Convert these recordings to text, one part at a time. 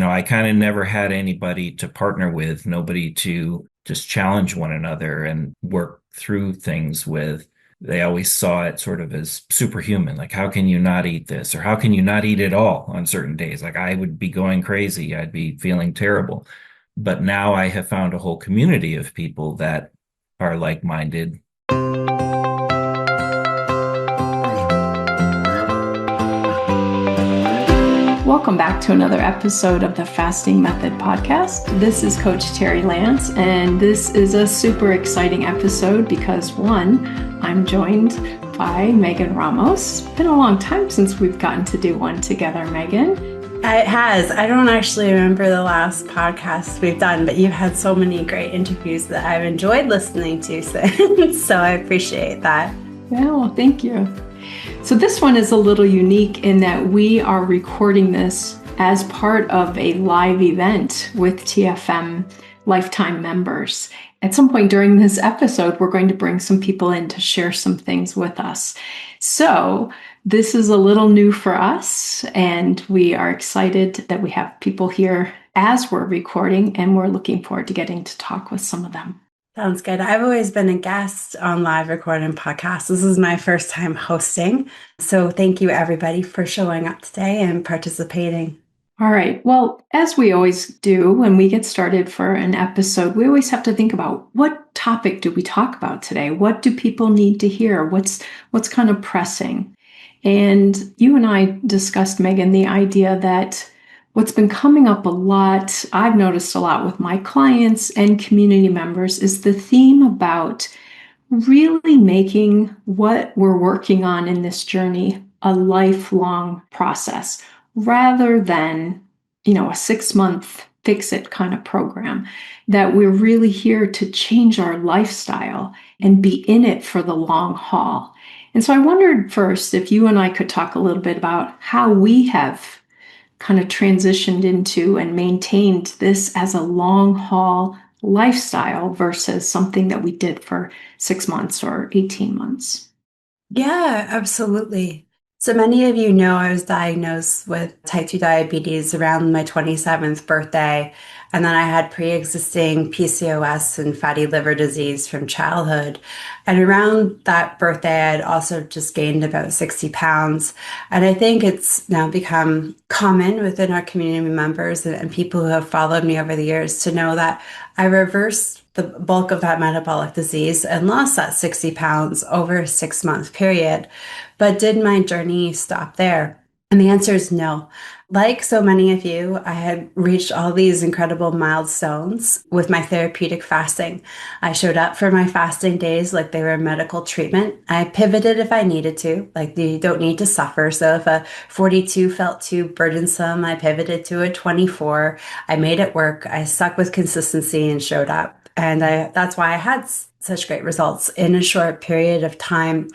I kind of never had anybody to partner with, nobody to just challenge one another and work through things with. They always saw it sort of as superhuman. Like, how can you not eat this? Or how can you not eat at all on certain days? Like, I would be going crazy. I'd be feeling terrible. But now I have found a whole community of people that are like-minded. Welcome back to another episode of the Fasting Method podcast. This is Coach Terry Lance, and this is a super exciting episode because one, I'm joined by Megan Ramos. It's been a long time since we've gotten to do one together, Megan. It has. I don't actually remember the last podcast we've done, but you've had so many great interviews that I've enjoyed listening to, so I appreciate that. Yeah, well, thank you. So this one is a little unique in that we are recording this as part of a live event with TFM Lifetime Members. At some point during this episode, we're going to bring some people in to share some things with us. So this is a little new for us, and we are excited that we have people here as we're recording, and we're looking forward to getting to talk with some of them. Sounds good. I've always been a guest on live recording podcasts. This is my first time hosting. So thank you everybody for showing up today and participating. All right. Well, as we always do when we get started for an episode, we always have to think about what topic do we talk about today? What do people need to hear? What's kind of pressing? And you and I discussed, Megan, the idea that what's been coming up a lot, I've noticed a lot with my clients and community members, is the theme about really making what we're working on in this journey a lifelong process rather than, a 6-month fix-it kind of program, that we're really here to change our lifestyle and be in it for the long haul. And so I wondered first if you and I could talk a little bit about how we have kind of transitioned into and maintained this as a long haul lifestyle versus something that we did for 6 months or 18 months. Yeah, absolutely. So many of you know I was diagnosed with type 2 diabetes around my 27th birthday. And then I had pre-existing PCOS and fatty liver disease from childhood. And around that birthday, I had also just gained about 60 pounds. And I think it's now become common within our community members and people who have followed me over the years to know that I reversed the bulk of that metabolic disease and lost that 60 pounds over a 6-month period. But did my journey stop there? And the answer is no. Like so many of you, I had reached all these incredible milestones with my therapeutic fasting. I showed up for my fasting days like they were medical treatment. I pivoted if I needed to, like you don't need to suffer. So if a 42 felt too burdensome, I pivoted to a 24. I made it work. I stuck with consistency and showed up. And that's why I had such great results in a short period of time.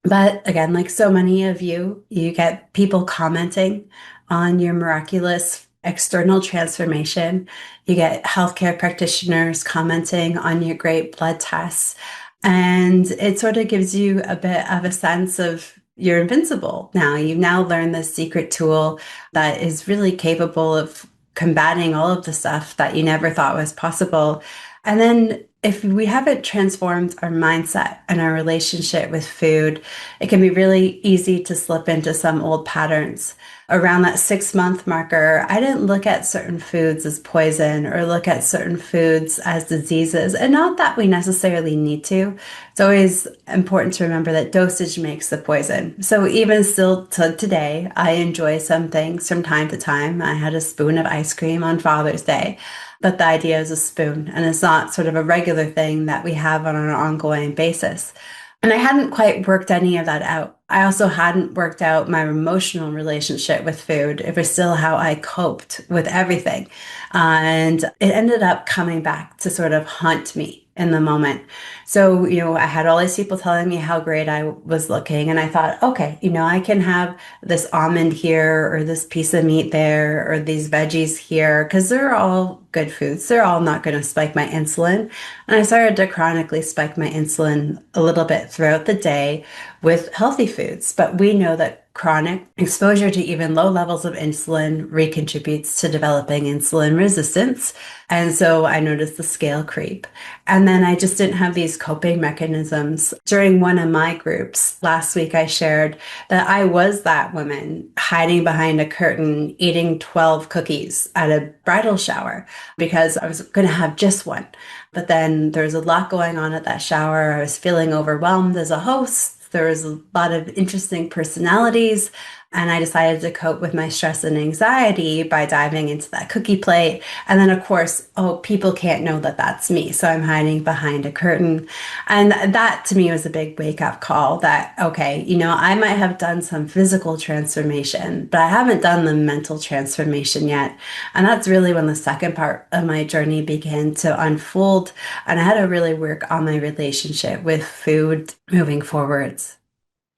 But again, like so many of you, you get people commenting on your miraculous external transformation. You get healthcare practitioners commenting on your great blood tests. And it sort of gives you a bit of a sense of you're invincible now. You've now learned this secret tool that is really capable of combating all of the stuff that you never thought was possible. And then if we haven't transformed our mindset and our relationship with food, it can be really easy to slip into some old patterns. Around that 6-month marker, I didn't look at certain foods as poison or look at certain foods as diseases, and not that we necessarily need to. It's always important to remember that dosage makes the poison. So even still to today, I enjoy some things from time to time. I had a spoon of ice cream on Father's Day. But the idea is a spoon, and it's not sort of a regular thing that we have on an ongoing basis. And I hadn't quite worked any of that out. I also hadn't worked out my emotional relationship with food. It was still how I coped with everything. And it ended up coming back to sort of haunt me in the moment. So, I had all these people telling me how great I was looking. And I thought, okay, I can have this almond here or this piece of meat there or these veggies here because they're all good foods. They're all not going to spike my insulin. And I started to chronically spike my insulin a little bit throughout the day with healthy foods. But we know that chronic exposure to even low levels of insulin recontributes to developing insulin resistance. And so I noticed the scale creep. And then I just didn't have these coping mechanisms. During one of my groups last week, I shared that I was that woman hiding behind a curtain, eating 12 cookies at a bridal shower because I was going to have just one. But then there was a lot going on at that shower. I was feeling overwhelmed as a host. There was a lot of interesting personalities. And I decided to cope with my stress and anxiety by diving into that cookie plate. And then, of course, oh, people can't know that that's me. So I'm hiding behind a curtain. And that to me was a big wake up call that, okay, I might have done some physical transformation, but I haven't done the mental transformation yet. And that's really when the second part of my journey began to unfold. And I had to really work on my relationship with food moving forwards.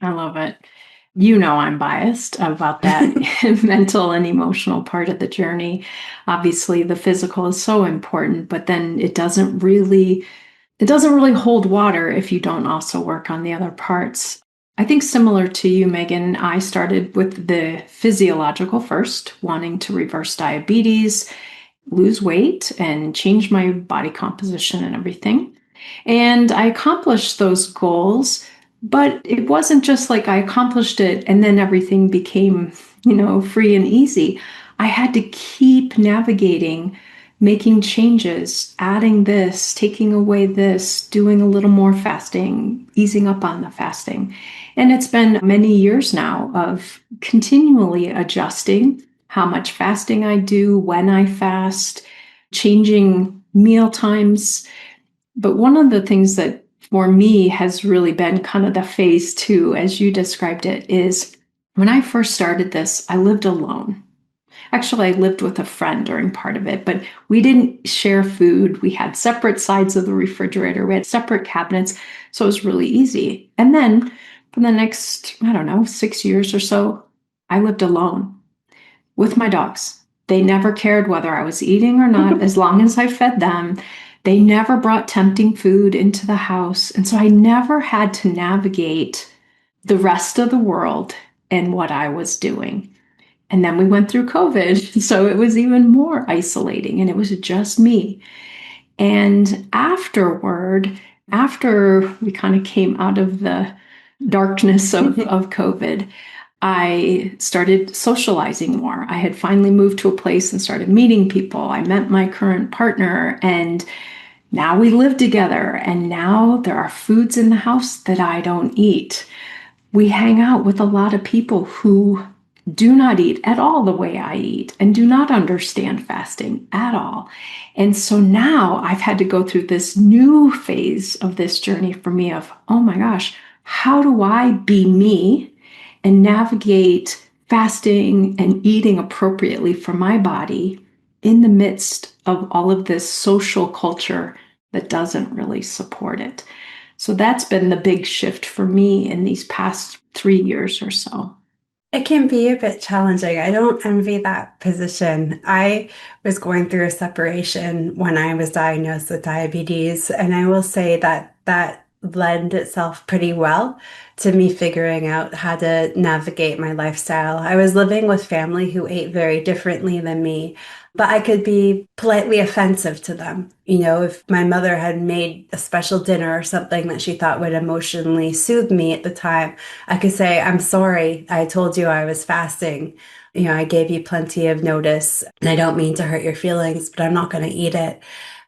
I love it. I'm biased about that mental and emotional part of the journey. Obviously, the physical is so important, but then it doesn't really hold water if you don't also work on the other parts. I think similar to you, Megan, I started with the physiological first, wanting to reverse diabetes, lose weight, and change my body composition and everything. And I accomplished those goals, but it wasn't just like I accomplished it and then everything became, free and easy. I had to keep navigating, making changes, adding this, taking away this, doing a little more fasting, easing up on the fasting. And it's been many years now of continually adjusting how much fasting I do, when I fast, changing meal times. But one of the things that for me has really been kind of the phase two, as you described it, is when I first started this, I lived alone. Actually, I lived with a friend during part of it, but we didn't share food. We had separate sides of the refrigerator. We had separate cabinets. So it was really easy. And then for the next, 6 years or so, I lived alone with my dogs. They never cared whether I was eating or not, as long as I fed them. They never brought tempting food into the house. And so I never had to navigate the rest of the world and what I was doing. And then we went through COVID. So it was even more isolating and it was just me. And after we kind of came out of the darkness of COVID, I started socializing more. I had finally moved to a place and started meeting people. I met my current partner and now we live together. And now there are foods in the house that I don't eat. We hang out with a lot of people who do not eat at all the way I eat and do not understand fasting at all. And so now I've had to go through this new phase of this journey for me of, oh my gosh, how do I be me and navigate fasting and eating appropriately for my body in the midst of all of this social culture that doesn't really support it? So that's been the big shift for me in these past 3 years or so. It can be a bit challenging. I don't envy that position. I was going through a separation when I was diagnosed with diabetes, and I will say that that lend itself pretty well to me figuring out how to navigate my lifestyle. I was living with family who ate very differently than me, but I could be politely offensive to them. If my mother had made a special dinner or something that she thought would emotionally soothe me at the time, I could say, I'm sorry, I told you I was fasting. I gave you plenty of notice and I don't mean to hurt your feelings, but I'm not going to eat it.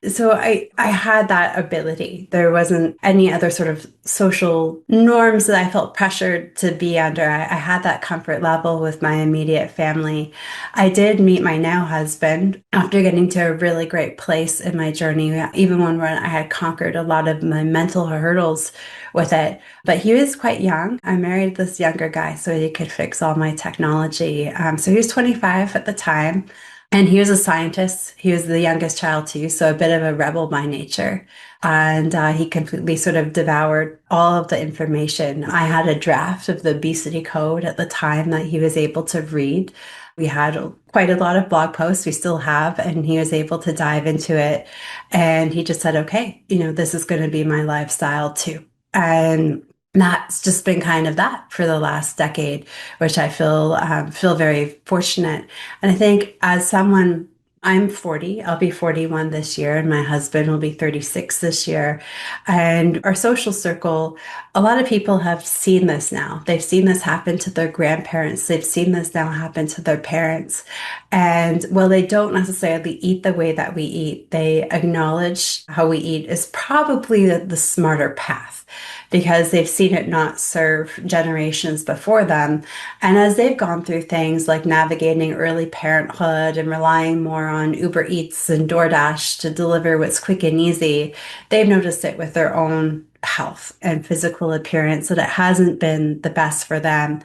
So I had that ability. There wasn't any other sort of social norms that I felt pressured to be under. I had that comfort level with my immediate family. I did meet my now husband after getting to a really great place in my journey, even when I had conquered a lot of my mental hurdles with it. But he was quite young. I married this younger guy so he could fix all my technology. So he was 25 at the time. And he was a scientist. He was the youngest child too, so a bit of a rebel by nature. And he completely sort of devoured all of the information. I had a draft of the obesity code at the time that he was able to read. We had quite a lot of blog posts, we still have, and he was able to dive into it. And he just said, okay, this is going to be my lifestyle too. And that's just been kind of that for the last decade, which I feel very fortunate. And I think as someone, I'm 40, I'll be 41 this year, and my husband will be 36 this year. And our social circle, a lot of people have seen this now. They've seen this happen to their grandparents. They've seen this now happen to their parents. And while they don't necessarily eat the way that we eat, they acknowledge how we eat is probably the smarter path, because they've seen it not serve generations before them. And as they've gone through things like navigating early parenthood and relying more on Uber Eats and DoorDash to deliver what's quick and easy, they've noticed it with their own health and physical appearance that it hasn't been the best for them.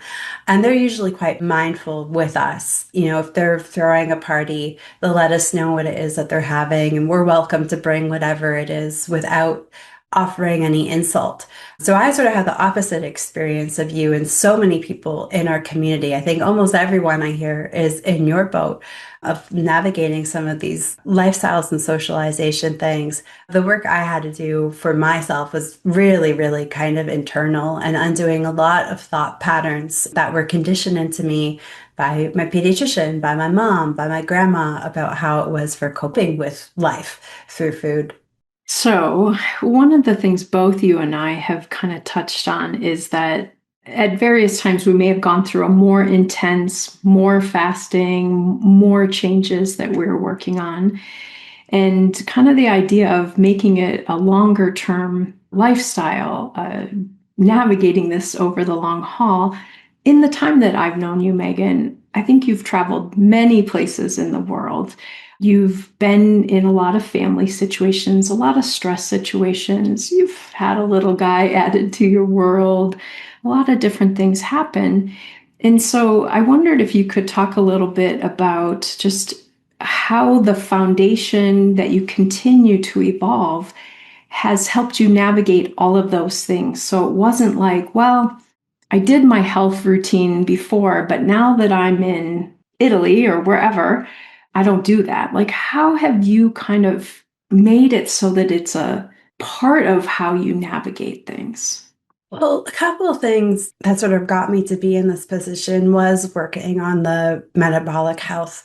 And they're usually quite mindful with us. You know, if they're throwing a party, they'll let us know what it is that they're having, and we're welcome to bring whatever it is without offering any insult. So I sort of had the opposite experience of you and so many people in our community. I think almost everyone I hear is in your boat of navigating some of these lifestyles and socialization things. The work I had to do for myself was really, really kind of internal and undoing a lot of thought patterns that were conditioned into me by my pediatrician, by my mom, by my grandma, about how it was for coping with life through food. So, one of the things both you and I have kind of touched on is that at various times we may have gone through a more intense, more fasting, more changes that we're working on. And kind of the idea of making it a longer term lifestyle, navigating this over the long haul. In the time that I've known you, Megan, I think you've traveled many places in the world. You've been in a lot of family situations, a lot of stress situations. You've had a little guy added to your world. A lot of different things happen. And so I wondered if you could talk a little bit about just how the foundation that you continue to evolve has helped you navigate all of those things. So it wasn't like, well, I did my health routine before, but now that I'm in Italy or wherever, I don't do that. Like, how have you kind of made it so that it's a part of how you navigate things? Well, a couple of things that sort of got me to be in this position was working on the metabolic health.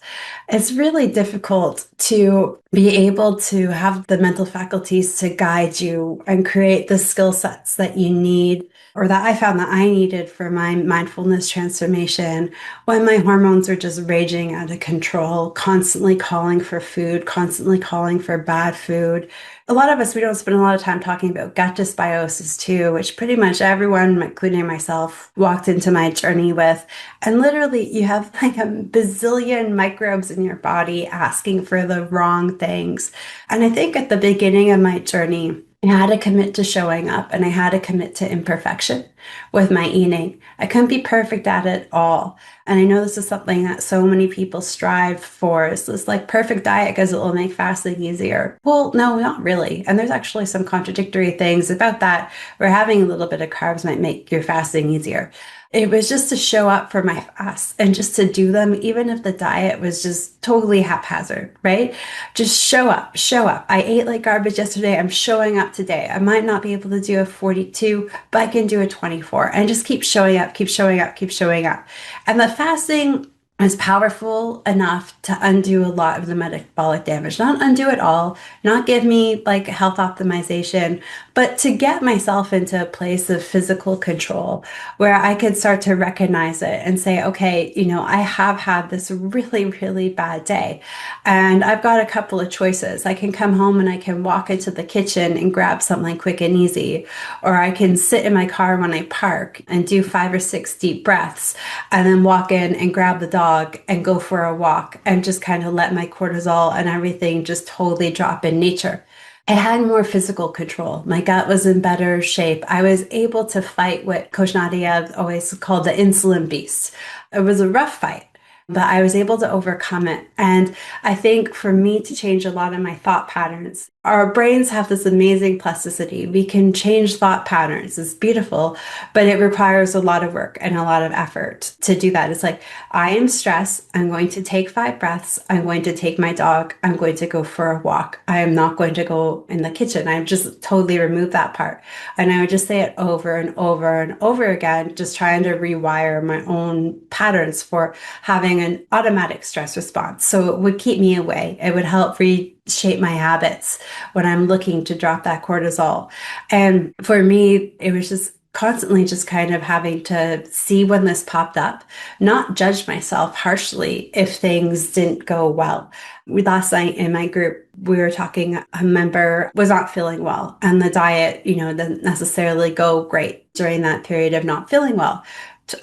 It's really difficult to be able to have the mental faculties to guide you and create the skill sets that you need, or that I found that I needed for my mindfulness transformation, when my hormones are just raging out of control, constantly calling for food, constantly calling for bad food. A lot of us, we don't spend a lot of time talking about gut dysbiosis too, which pretty much everyone, including myself, walked into my journey with. And literally, you have like a bazillion microbes in your body asking for the wrong things. And I think at the beginning of my journey, I had to commit to showing up, and I had to commit to imperfection with my eating. I couldn't be perfect at it all. And I know this is something that so many people strive for, is this like perfect diet because it will make fasting easier. Well, no, not really. And there's actually some contradictory things about that, where having a little bit of carbs might make your fasting easier. It was just to show up for my fasts and just to do them, even if the diet was just totally haphazard, right? Just show up, show up. I ate like garbage yesterday. I'm showing up today. I might not be able to do a 42, but I can do a 24, and just keep showing up, keep showing up, keep showing up. And the fasting is powerful enough to undo a lot of the metabolic damage. Not undo it all, not give me like health optimization, but to get myself into a place of physical control where I could start to recognize it and say, okay, you know, I have had this really, really bad day, and I've got a couple of choices. I can come home and I can walk into the kitchen and grab something quick and easy, or I can sit in my car when I park and do 5 or 6 deep breaths and then walk in and grab the dog and go for a walk and just kind of let my cortisol and everything just totally drop in nature. I had more physical control. My gut was in better shape. I was able to fight what Coach Nadia always called the insulin beast. It was a rough fight, but I was able to overcome it. And I think for me to change a lot of my thought patterns, our brains have this amazing plasticity. We can change thought patterns. It's beautiful, but it requires a lot of work and a lot of effort to do that. It's like, I am stressed. I'm going to take 5 breaths. I'm going to take my dog. I'm going to go for a walk. I am not going to go in the kitchen. I've just totally removed that part. And I would just say it over and over and over again, just trying to rewire my own patterns for having an automatic stress response. So it would keep me away. It would help reshape my habits when I'm looking to drop that cortisol. And for me, it was just constantly just kind of having to see when this popped up, not judge myself harshly if things didn't go well. Last night in my group, we were talking, a member was not feeling well, and the diet, didn't necessarily go great during that period of not feeling well.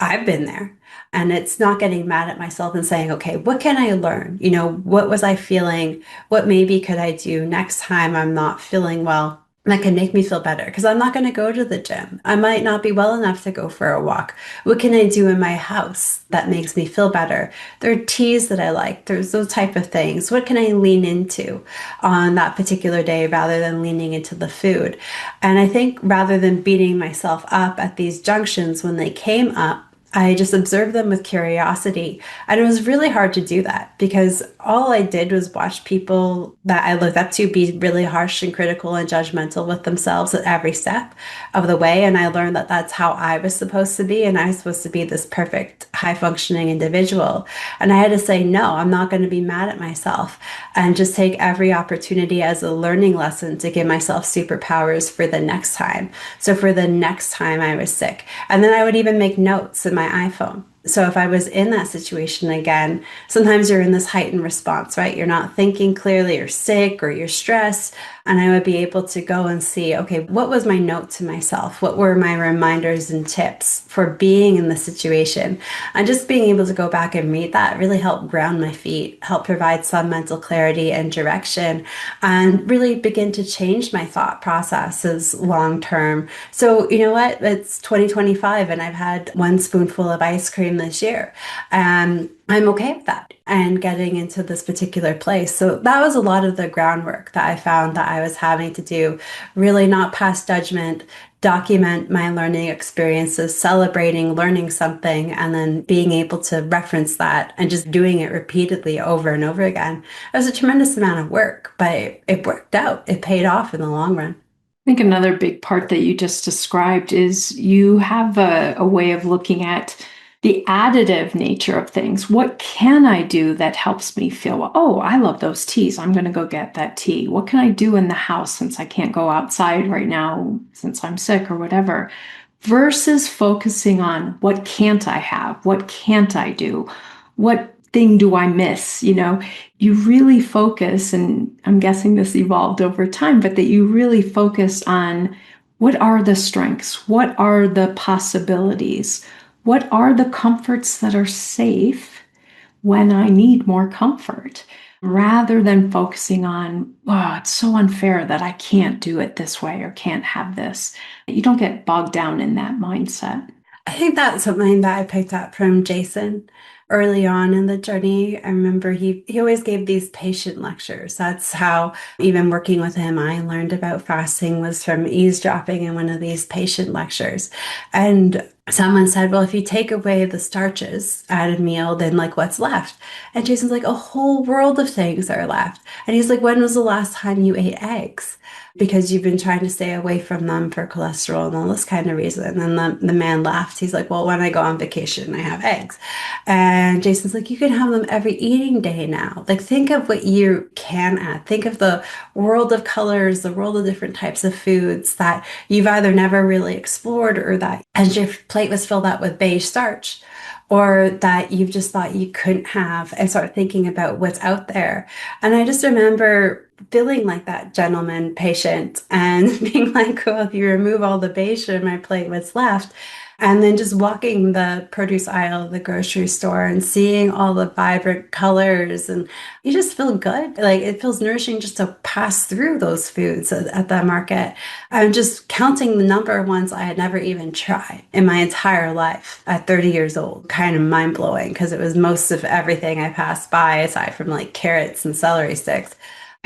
I've been there. And it's not getting mad at myself and saying, okay, what can I learn? What was I feeling? What maybe could I do next time I'm not feeling well that can make me feel better? Because I'm not going to go to the gym. I might not be well enough to go for a walk. What can I do in my house that makes me feel better? There are teas that I like. There's those type of things. What can I lean into on that particular day rather than leaning into the food? And I think rather than beating myself up at these junctions when they came up, I just observed them with curiosity. And it was really hard to do that because all I did was watch people that I looked up to be really harsh and critical and judgmental with themselves at every step of the way. And I learned that that's how I was supposed to be. And I was supposed to be this perfect, high functioning individual. And I had to say, no, I'm not going to be mad at myself and just take every opportunity as a learning lesson to give myself superpowers for the next time. So for the next time I was sick. And then I would even make notes in my iPhone. So if I was in that situation again, sometimes you're in this heightened response, right? You're not thinking clearly, you're sick or you're stressed. And I would be able to go and see, okay, what was my note to myself? What were my reminders and tips for being in the situation? And just being able to go back and read that really helped ground my feet, help provide some mental clarity and direction, and really begin to change my thought processes long term. So you know what? It's 2025 and I've had one spoonful of ice cream this year. And I'm okay with that and getting into this particular place. So that was a lot of the groundwork that I found that I was having to do, really not pass judgment, document my learning experiences, celebrating learning something, and then being able to reference that and just doing it repeatedly over and over again. It was a tremendous amount of work, but it worked out. It paid off in the long run. I think another big part that you just described is you have a way of looking at the additive nature of things. What can I do that helps me feel, well, oh, I love those teas. I'm going to go get that tea. What can I do in the house since I can't go outside right now since I'm sick or whatever? Versus focusing on what can't I have? What can't I do? What thing do I miss? You really focus, and I'm guessing this evolved over time, but that you really focus on what are the strengths? What are the possibilities? What are the comforts that are safe when I need more comfort? Rather than focusing on, oh, it's so unfair that I can't do it this way or can't have this. You don't get bogged down in that mindset. I think that's something that I picked up from Jason early on in the journey. I remember he always gave these patient lectures. That's how, even working with him, I learned about fasting, was from eavesdropping in one of these patient lectures. And someone said, well, if you take away the starches at a meal, then what's left? And Jason's like, a whole world of things are left. And he's like, when was the last time you ate eggs? Because you've been trying to stay away from them for cholesterol and all this kind of reason. And the man laughed. He's like, well, when I go on vacation, I have eggs. And Jason's like, you can have them every eating day now. Think of what you can add. Think of the world of colors, the world of different types of foods that you've either never really explored, or that as your plate was filled out with beige starch, or that you've just thought you couldn't have, and start thinking about what's out there. And I just remember feeling like that gentleman patient and being like, well, if you remove all the beige from my plate, what's left? And then just walking the produce aisle of the grocery store and seeing all the vibrant colors, and you just feel good. It feels nourishing just to pass through those foods at the market. I'm just counting the number of ones I had never even tried in my entire life at 30 years old. Kind of mind blowing, because it was most of everything I passed by aside from carrots and celery sticks.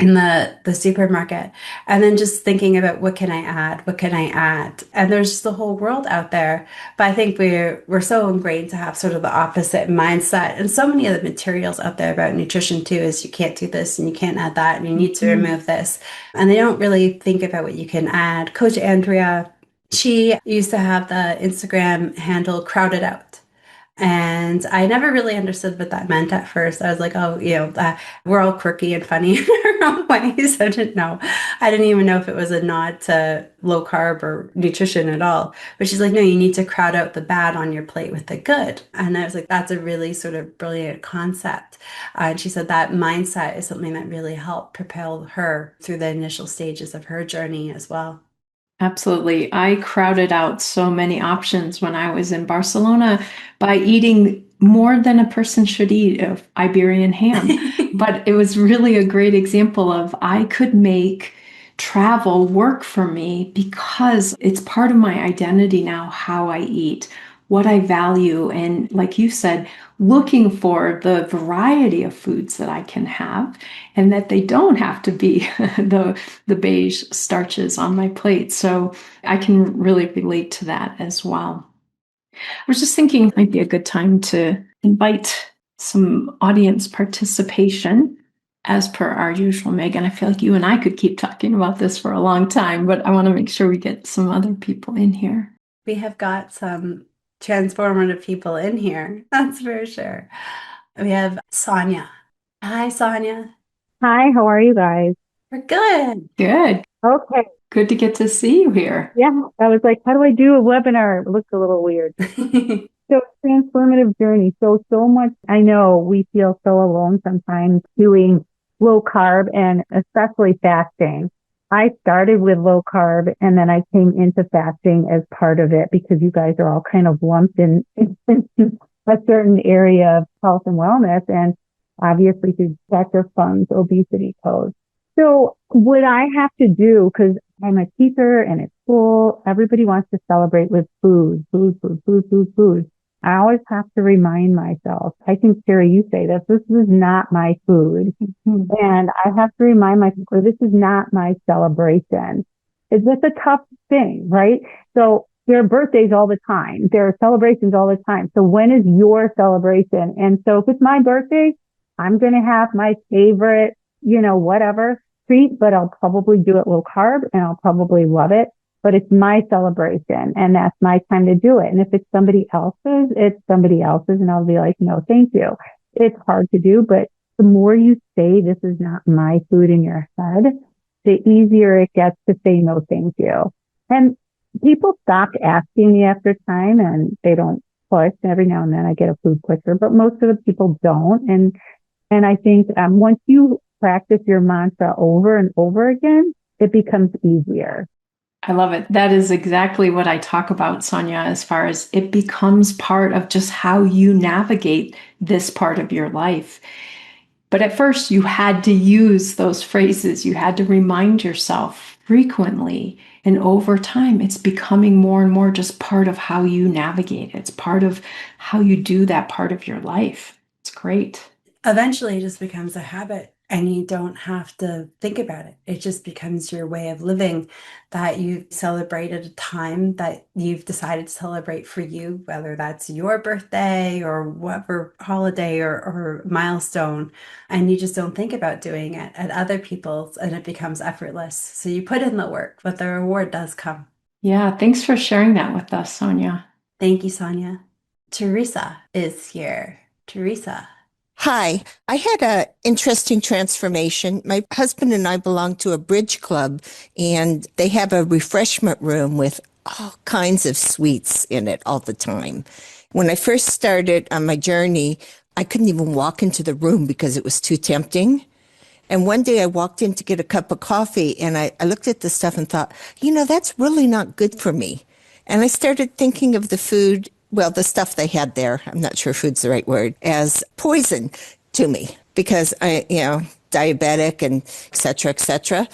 in the supermarket, and then just thinking about what can I add, what can I add, and there's just a whole world out there. But I think we're so ingrained to have sort of the opposite mindset, and so many of the materials out there about nutrition too is you can't do this and you can't add that and you need to remove this, and they don't really think about what you can add. Coach Andrea, she used to have the Instagram handle Crowded Out. And I never really understood what that meant at first. I was like, oh, we're all quirky and funny in our own ways. I didn't know. I didn't even know if it was a nod to low carb or nutrition at all. But she's like, no, you need to crowd out the bad on your plate with the good. And I was like, that's a really sort of brilliant concept. And she said that mindset is something that really helped propel her through the initial stages of her journey as well. Absolutely. I crowded out so many options when I was in Barcelona by eating more than a person should eat of Iberian ham. But it was really a great example of I could make travel work for me because it's part of my identity now, how I eat, what I value. And like you said, looking for the variety of foods that I can have and that they don't have to be the beige starches on my plate. So I can really relate to that as well. I was just thinking it might be a good time to invite some audience participation. As per our usual, Megan, I feel like you and I could keep talking about this for a long time, but I want to make sure we get some other people in here. We have got some transformative people in here, that's for sure. We have Sonia. Hi, Sonia. Hi, how are you guys? We're good. Good. Okay. Good to get to see you here. Yeah, I was like, how do I do a webinar? It looks a little weird. So transformative journey. So much. I know we feel so alone sometimes doing low carb and especially fasting. I started with low carb and then I came into fasting as part of it because you guys are all kind of lumped in a certain area of health and wellness and obviously through Dr. Fung's obesity pose. So what I have to do, because I'm a teacher and at school, everybody wants to celebrate with food. I always have to remind myself, I think, Terry, you say this is not my food. And I have to remind myself, this is not my celebration. It's just a tough thing, right? So there are birthdays all the time. There are celebrations all the time. So when is your celebration? And so if it's my birthday, I'm going to have my favorite, whatever treat, but I'll probably do it low carb and I'll probably love it. But it's my celebration and that's my time to do it. And if it's somebody else's, it's somebody else's. And I'll be like, no, thank you. It's hard to do, but the more you say this is not my food in your head, the easier it gets to say no, thank you. And people stop asking me after time and they don't push. Every now and then I get a food pusher, but most of the people don't. And I think once you practice your mantra over and over again, it becomes easier. I love it. That is exactly what I talk about, Sonia, as far as it becomes part of just how you navigate this part of your life. But at first, you had to use those phrases. You had to remind yourself frequently. And over time, it's becoming more and more just part of how you navigate. It's part of how you do that part of your life. It's great. Eventually, it just becomes a habit and you don't have to think about it. It just becomes your way of living that you celebrate at a time that you've decided to celebrate for you, whether that's your birthday or whatever holiday or milestone. And you just don't think about doing it at other people's and it becomes effortless. So you put in the work, but the reward does come. Yeah, thanks for sharing that with us, Sonia. Thank you, Sonia. Teresa is here. Teresa. Hi, I had an interesting transformation. My husband and I belong to a bridge club, and they have a refreshment room with all kinds of sweets in it all the time. When I first started on my journey, I couldn't even walk into the room because it was too tempting. And one day I walked in to get a cup of coffee, and I looked at the stuff and thought, that's really not good for me. And I started thinking of the food, well, the stuff they had there, I'm not sure food's the right word, as poison to me because I, diabetic and et cetera, et cetera.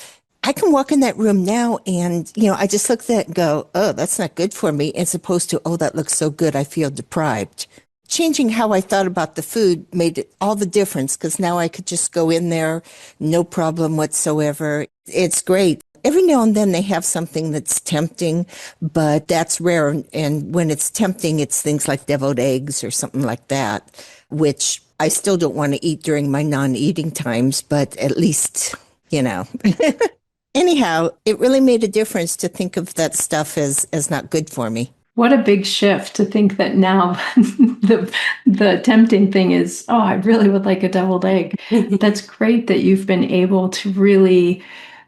I can walk in that room now and, I just look at it and go, oh, that's not good for me, as opposed to, oh, that looks so good, I feel deprived. changing how I thought about the food made all the difference because now I could just go in there, no problem whatsoever. It's great. Every now and then they have something that's tempting, but that's rare. And when it's tempting, it's things like deviled eggs or something like that, which I still don't want to eat during my non-eating times, but at least, you know. Anyhow, it really made a difference to think of that stuff as not good for me. What a big shift to think that now the tempting thing is, oh, I really would like a deviled egg. That's great that you've been able to really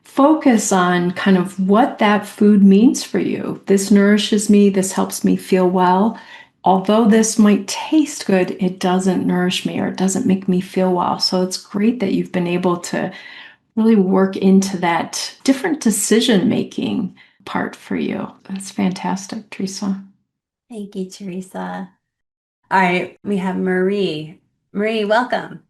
focus on kind of what that food means for you. This nourishes me, this helps me feel well. Although this might taste good, it doesn't nourish me or it doesn't make me feel well. So it's great that you've been able to really work into that different decision making part for you. That's fantastic, Teresa. Thank you, Teresa. All right, we have Marie. Marie, welcome.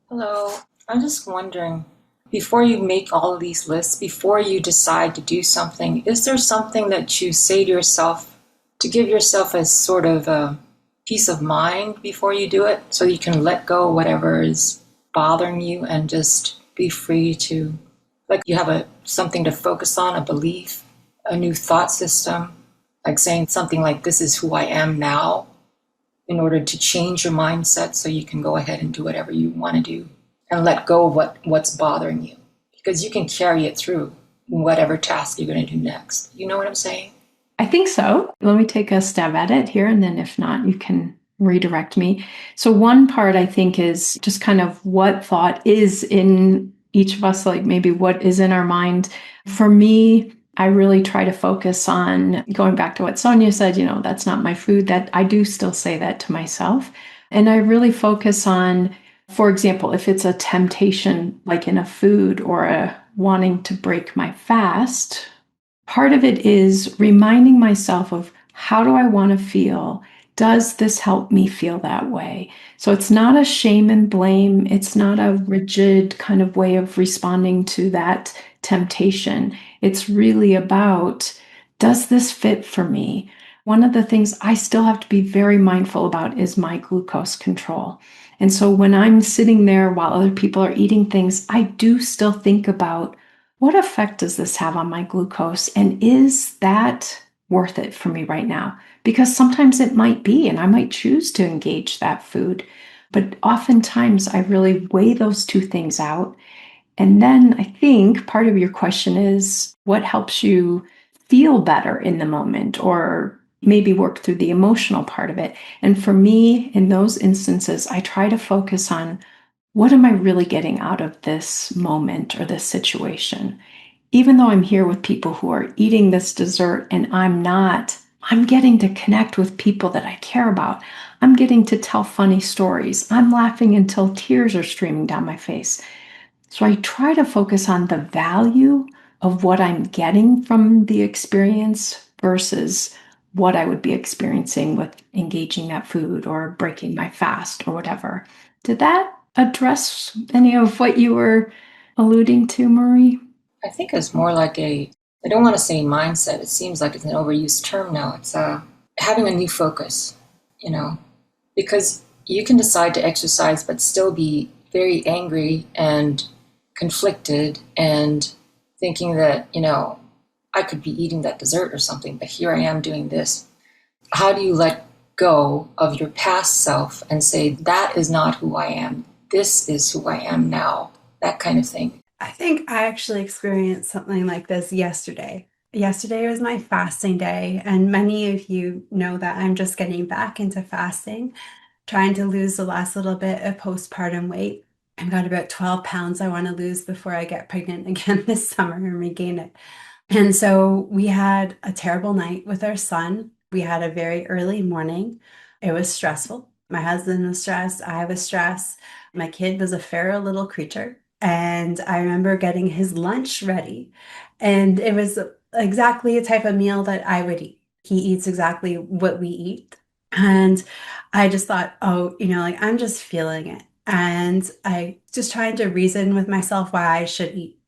Hello. I'm just wondering, before you make all of these lists, before you decide to do something, is there something that you say to yourself to give yourself a sort of a peace of mind before you do it so you can let go of whatever is bothering you and just be free to, like you have something to focus on, a belief, a new thought system, like saying something like, this is who I am now, in order to change your mindset so you can go ahead and do whatever you want to do and let go of what's bothering you, because you can carry it through whatever task you're going to do next. You know what I'm saying? I think so. Let me take a stab at it here, and then if not, you can redirect me. So one part I think is just kind of what thought is in each of us, like maybe what is in our mind. For me, I really try to focus on going back to what Sonia said, that's not my food. That I do still say that to myself. And I really focus on, for example, if it's a temptation, like in a food or a wanting to break my fast, part of it is reminding myself of how do I want to feel? Does this help me feel that way? So it's not a shame and blame. It's not a rigid kind of way of responding to that temptation. It's really about, does this fit for me? One of the things I still have to be very mindful about is my glucose control. And so when I'm sitting there while other people are eating things, I do still think about, what effect does this have on my glucose? And is that worth it for me right now? Because sometimes it might be, and I might choose to engage that food. But oftentimes I really weigh those two things out. And then I think part of your question is, what helps you feel better in the moment, or maybe work through the emotional part of it? And for me, in those instances, I try to focus on, what am I really getting out of this moment or this situation? Even though I'm here with people who are eating this dessert and I'm not, I'm getting to connect with people that I care about. I'm getting to tell funny stories. I'm laughing until tears are streaming down my face. So I try to focus on the value of what I'm getting from the experience versus what I would be experiencing with engaging that food or breaking my fast or whatever. Did that address any of what you were alluding to, Marie? I think it's more like I don't want to say mindset. It seems like it's an overused term now. It's having a new focus, because you can decide to exercise but still be very angry and conflicted and thinking that, I could be eating that dessert or something, but here I am doing this. How do you let go of your past self and say, that is not who I am. This is who I am now. That kind of thing. I think I actually experienced something like this yesterday. Yesterday was my fasting day, and many of you know that I'm just getting back into fasting, trying to lose the last little bit of postpartum weight. I've got about 12 pounds I want to lose before I get pregnant again this summer and regain it. And so we had a terrible night with our son. We had a very early morning. It was stressful. My husband was stressed. I was stressed. My kid was a feral little creature. And I remember getting his lunch ready. And it was exactly a type of meal that I would eat. He eats exactly what we eat. And I just thought, oh, I'm just feeling it. And I just trying to reason with myself why I should eat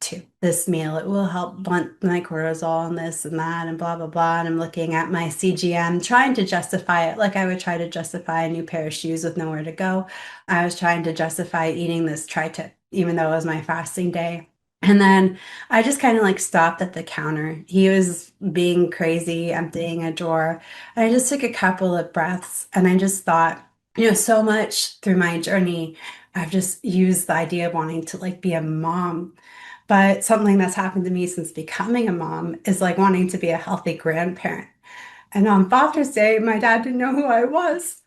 this meal. It will help blunt my cortisol and this and that and blah, blah, blah. And I'm looking at my CGM, trying to justify it like I would try to justify a new pair of shoes with nowhere to go. I was trying to justify eating this tri-tip, even though it was my fasting day. And then I just kind of like stopped at the counter. He was being crazy, emptying a drawer. And I just took a couple of breaths and I just thought, so much through my journey, I've just used the idea of wanting to like be a mom. But something that's happened to me since becoming a mom is like wanting to be a healthy grandparent. And on Father's Day, my dad didn't know who I was.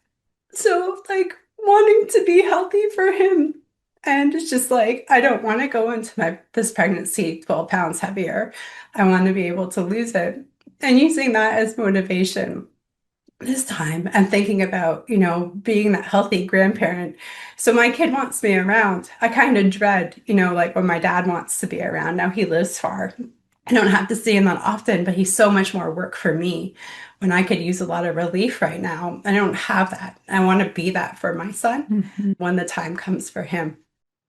So like wanting to be healthy for him. And it's just like, I don't want to go into this pregnancy 12 pounds heavier. I want to be able to lose it. And using that as motivation this time and thinking about, being that healthy grandparent. So my kid wants me around. I kind of dread, like when my dad wants to be around. Now he lives far. I don't have to see him that often, but he's so much more work for me when I could use a lot of relief right now. I don't have that. I want to be that for my son when the time comes for him.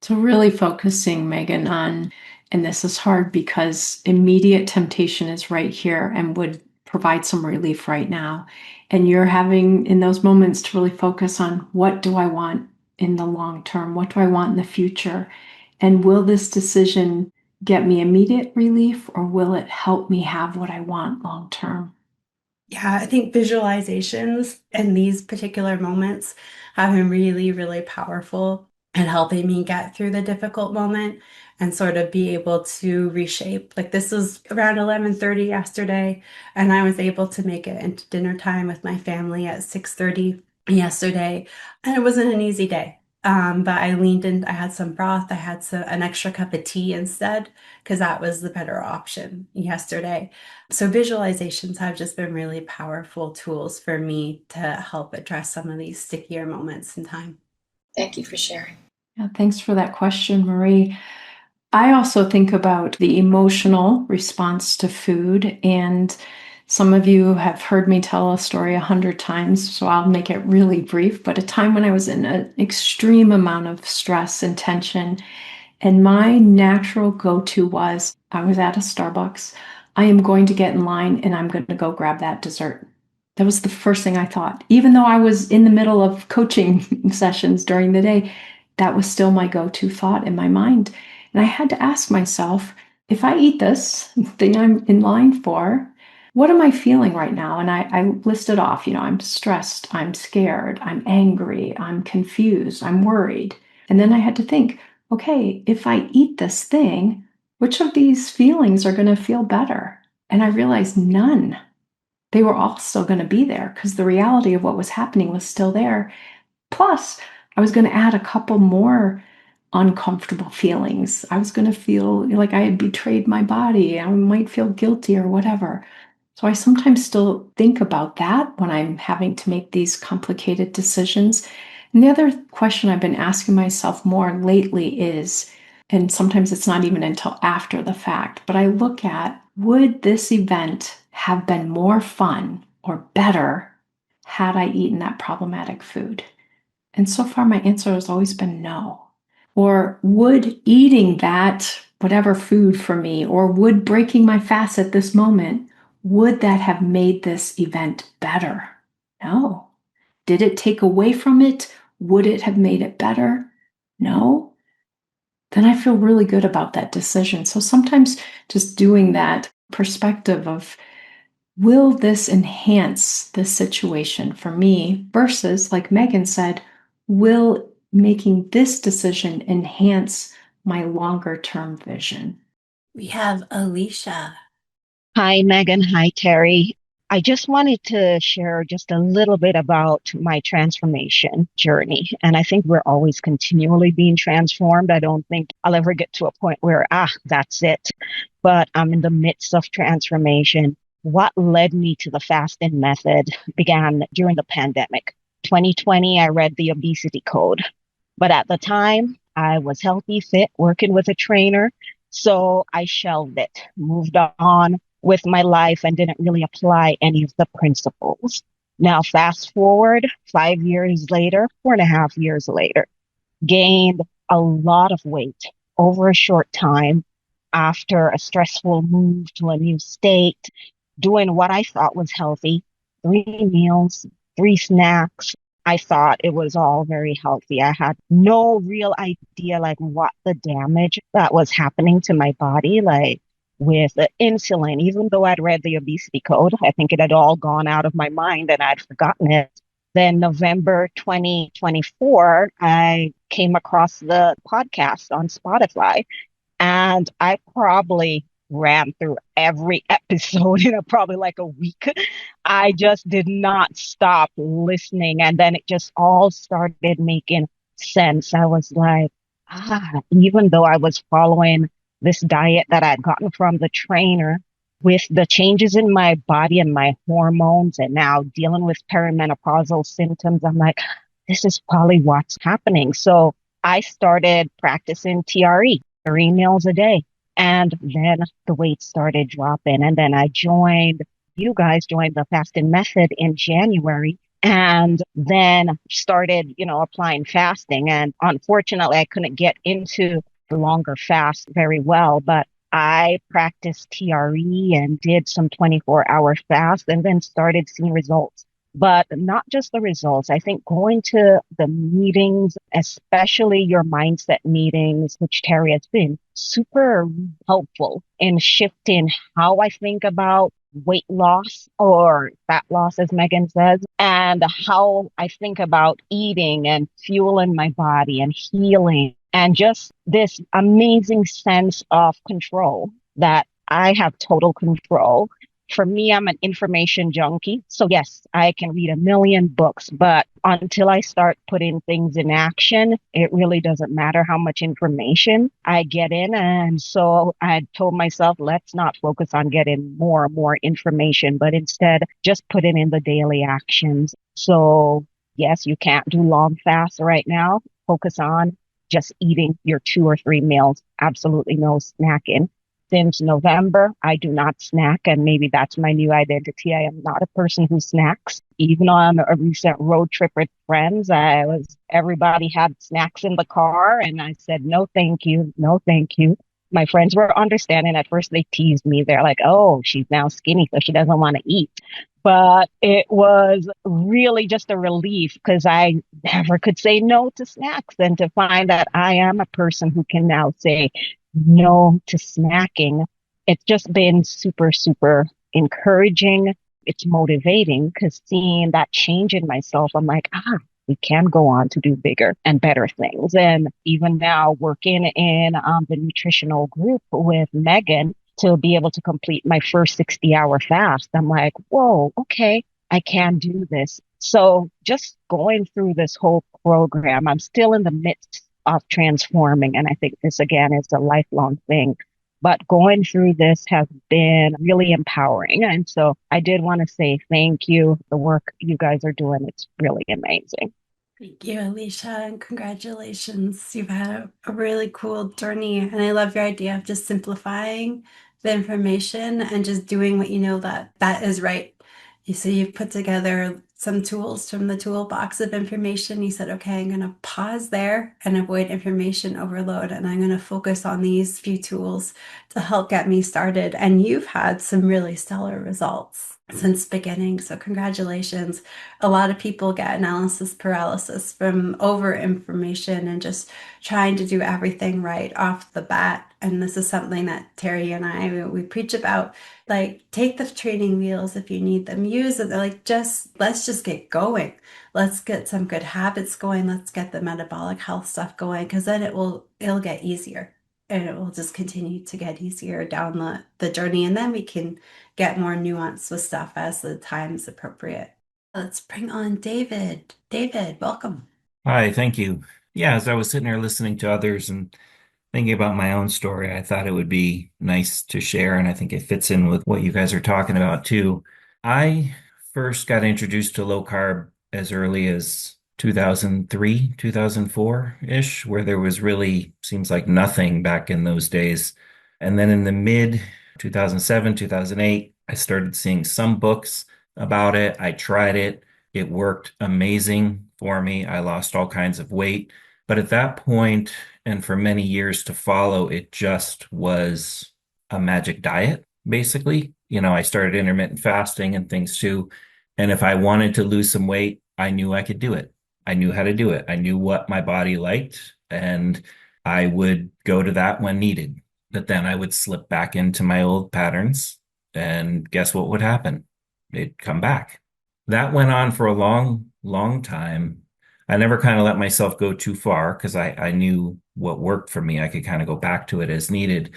So really focusing, Megan, on, and this is hard because immediate temptation is right here and would provide some relief right now. And you're having in those moments to really focus on, what do I want in the long term? What do I want in the future? And will this decision get me immediate relief, or will it help me have what I want long term? Yeah, I think visualizations in these particular moments have been really, really powerful and helping me get through the difficult moment and sort of be able to reshape. Like this was around 11:30 yesterday, and I was able to make it into dinner time with my family at 6:30 yesterday, and it wasn't an easy day. But I leaned in, I had some broth, I had an extra cup of tea instead, because that was the better option yesterday. So visualizations have just been really powerful tools for me to help address some of these stickier moments in time. Thank you for sharing. Yeah, thanks for that question, Marie. I also think about the emotional response to food, and some of you have heard me tell a story 100 times, so I'll make it really brief, but a time when I was in an extreme amount of stress and tension, and my natural go-to was, I was at a Starbucks, I am going to get in line and I'm going to go grab that dessert. That was the first thing I thought. Even though I was in the middle of coaching sessions during the day, that was still my go-to thought in my mind. And I had to ask myself, if I eat this thing I'm in line for, what am I feeling right now? And I listed off, I'm stressed, I'm scared, I'm angry, I'm confused, I'm worried. And then I had to think, okay, if I eat this thing, which of these feelings are going to feel better? And I realized none. They were all still going to be there because the reality of what was happening was still there. Plus, I was going to add a couple more uncomfortable feelings. I was going to feel like I had betrayed my body. I might feel guilty or whatever. So I sometimes still think about that when I'm having to make these complicated decisions. And the other question I've been asking myself more lately is, and sometimes it's not even until after the fact, but I look at, would this event have been more fun or better had I eaten that problematic food? And so far, my answer has always been no. Or would eating that whatever food for me, or would breaking my fast at this moment, would that have made this event better? No. Did it take away from it? Would it have made it better? No. Then I feel really good about that decision. So sometimes just doing that perspective of, will this enhance the situation for me versus, like Megan said, will making this decision enhance my longer term vision? We have Alicia. Hi, Megan. Hi, Terry. I just wanted to share just a little bit about my transformation journey. And I think we're always continually being transformed. I don't think I'll ever get to a point where, that's it. But I'm in the midst of transformation. What led me to the fasting method began during the pandemic. 2020, I read the obesity code. But at the time, I was healthy, fit, working with a trainer. So I shelved it, moved on with my life, and didn't really apply any of the principles. Now, fast forward 5 years later, 4.5 years later, gained a lot of weight over a short time after a stressful move to a new state, doing what I thought was healthy, 3 meals, 3 snacks. I thought it was all very healthy. I had no real idea like what the damage that was happening to my body, like with the insulin, even though I'd read the obesity code, I think it had all gone out of my mind and I'd forgotten it. Then November 2024, I came across the podcast on Spotify and I probably ran through every episode in probably like a week. I just did not stop listening. And then it just all started making sense. I was like, even though I was following this diet that I'd gotten from the trainer, with the changes in my body and my hormones, and now dealing with perimenopausal symptoms, I'm like, this is probably what's happening. So I started practicing TRE, 3 meals a day. And then the weight started dropping. And then you guys joined the fasting method in January and then started, applying fasting. And unfortunately, I couldn't get into the longer fast very well, but I practiced TRE and did some 24-hour fast and then started seeing results. But not just the results. I think going to the meetings, especially your mindset meetings, which Terry has been super helpful in shifting how I think about weight loss or fat loss, as Megan says, and how I think about eating and fueling my body and healing and just this amazing sense of control that I have total control. For me, I'm an information junkie. So yes, I can read a million books, but until I start putting things in action, it really doesn't matter how much information I get in. And so I told myself, let's not focus on getting more and more information, but instead just put it in the daily actions. So yes, you can't do long fasts right now. Focus on just eating your 2 or 3 meals. Absolutely no snacking. Since November, I do not snack, and maybe that's my new identity. I am not a person who snacks. Even on a recent road trip with friends, everybody had snacks in the car, and I said, no, thank you. No, thank you. My friends were understanding. At first, they teased me. They're like, oh, she's now skinny, so she doesn't want to eat. But it was really just a relief because I never could say no to snacks, and to find that I am a person who can now say no to snacking. It's just been super, super encouraging. It's motivating because seeing that change in myself, I'm like, we can go on to do bigger and better things. And even now working in the nutritional group with Megan to be able to complete my first 60-hour fast, I'm like, whoa, okay, I can do this. So just going through this whole program, I'm still in the midst of transforming. And I think this again is a lifelong thing. But going through this has been really empowering. And so I did want to say thank you. The work you guys are doing, it's really amazing. Thank you, Alicia, and congratulations. You've had a really cool journey. And I love your idea of just simplifying the information and just doing what you know that is right. So you've put together some tools from the toolbox of information. You said, okay, I'm going to pause there and avoid information overload. And I'm going to focus on these few tools to help get me started. And you've had some really stellar results since beginning. So congratulations. A lot of people get analysis paralysis from over information and just trying to do everything right off the bat. And this is something that Terry and I, we preach about. Like, take the training wheels if you need them, use it. Like, let's just get going. Let's get some good habits going. Let's get the metabolic health stuff going, because then it'll get easier. And it will just continue to get easier down the journey. And then we can get more nuanced with stuff as the time is appropriate. Let's bring on David. David, welcome. Hi, thank you. Yeah, as I was sitting there listening to others and thinking about my own story, I thought it would be nice to share, and I think it fits in with what you guys are talking about too. I first got introduced to low carb as early as 2003, 2004-ish, where there was really seems like nothing back in those days. And then in the mid 2007, 2008, I started seeing some books about it. I tried it. It worked amazing for me. I lost all kinds of weight. But at that point, and for many years to follow, it just was a magic diet, basically. I started intermittent fasting and things too. And if I wanted to lose some weight, I knew I could do it. I knew how to do it. I knew what my body liked, and I would go to that when needed. But then I would slip back into my old patterns, and guess what would happen? It'd come back. That went on for a long, long time. I never kind of let myself go too far because I knew what worked for me. I could kind of go back to it as needed.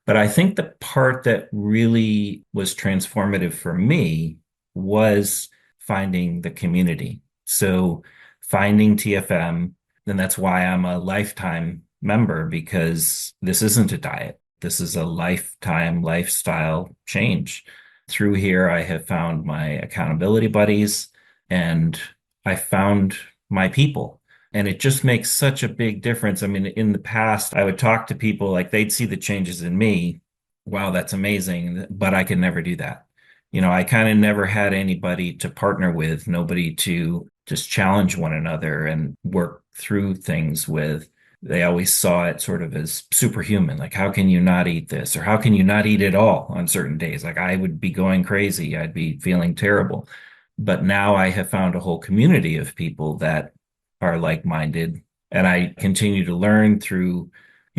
But I think the part that really was transformative for me was finding the community. So finding TFM, and that's why I'm a lifetime member, because this isn't a diet. This is a lifetime lifestyle change. Through here, I have found my accountability buddies, and I found my people. And it just makes such a big difference. I mean, in the past, I would talk to people like they'd see the changes in me. Wow, that's amazing. But I could never do that. I kind of never had anybody to partner with, nobody to just challenge one another and work through things with. They always saw it sort of as superhuman. Like, how can you not eat this? Or how can you not eat at all on certain days? Like, I would be going crazy. I'd be feeling terrible. But now I have found a whole community of people that are like-minded. And I continue to learn through,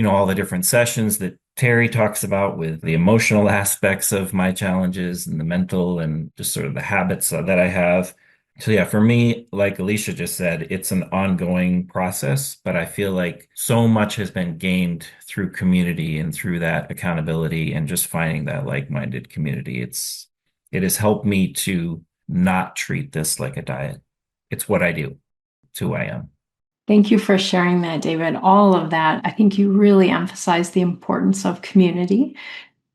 all the different sessions that Terry talks about with the emotional aspects of my challenges and the mental and just sort of the habits that I have. So yeah, for me, like Alicia just said, it's an ongoing process, but I feel like so much has been gained through community and through that accountability and just finding that like-minded community. It has helped me to not treat this like a diet. It's what I do. It's who I am. Thank you for sharing that, David. All of that. I think you really emphasize the importance of community,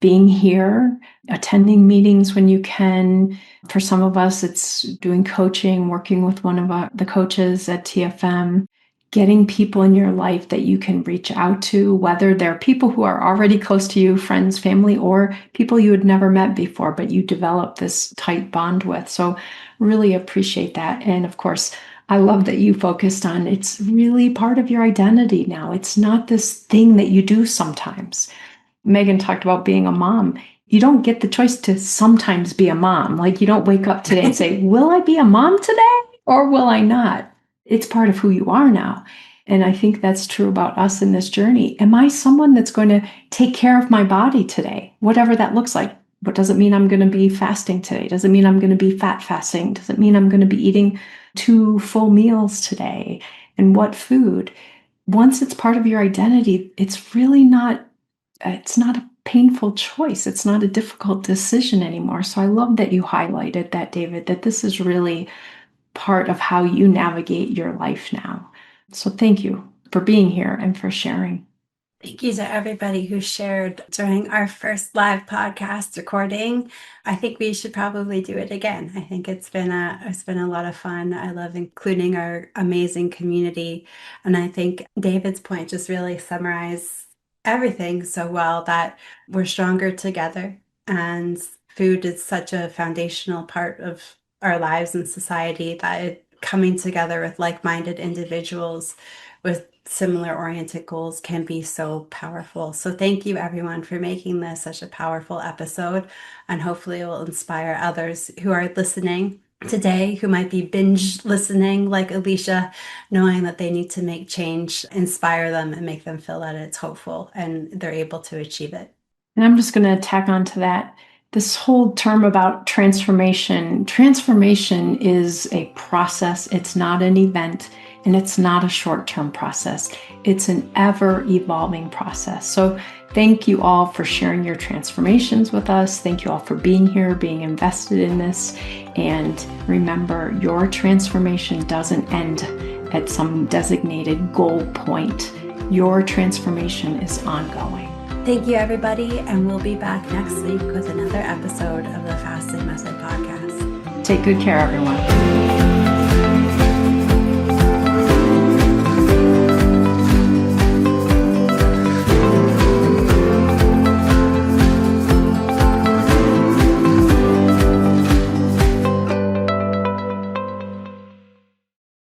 being here, attending meetings when you can. For some of us, it's doing coaching, working with one of the coaches at TFM, getting people in your life that you can reach out to, whether they're people who are already close to you, friends, family, or people you had never met before, but you develop this tight bond with. So really appreciate that. And of course, I love that you focused on it's really part of your identity now. It's not this thing that you do sometimes. Megan talked about being a mom. You don't get the choice to sometimes be a mom. Like, you don't wake up today and say, will I be a mom today or will I not? It's part of who you are now. And I think that's true about us in this journey. Am I someone that's going to take care of my body today, whatever that looks like? But does it mean I'm going to be fasting today? Does it mean I'm going to be fat fasting? Does it mean I'm going to be eating 2 full meals today? And what food? Once it's part of your identity, it's really not a painful choice. It's not a difficult decision anymore. So I love that you highlighted that, David, that this is really part of how you navigate your life now. So thank you for being here and for sharing. Thank you to everybody who shared during our first live podcast recording. I think we should probably do it again. I think it's been a lot of fun. I love including our amazing community. And I think David's point just really summarized everything so well, that we're stronger together, and food is such a foundational part of our lives and society, that coming together with like-minded individuals with similar oriented goals can be so powerful. So thank you everyone for making this such a powerful episode, and hopefully it will inspire others who are listening today, who might be binge listening like Alicia, knowing that they need to make change, inspire them and make them feel that it's hopeful and they're able to achieve it. And I'm just going to tack on to that. This whole term about transformation is a process. It's not an event, and it's not a short-term process. It's an ever-evolving process. So thank you all for sharing your transformations with us. Thank you all for being here, being invested in this. And remember, your transformation doesn't end at some designated goal point. Your transformation is ongoing. Thank you, everybody, and we'll be back next week with another episode of the Fasting Method podcast. Take good care, everyone.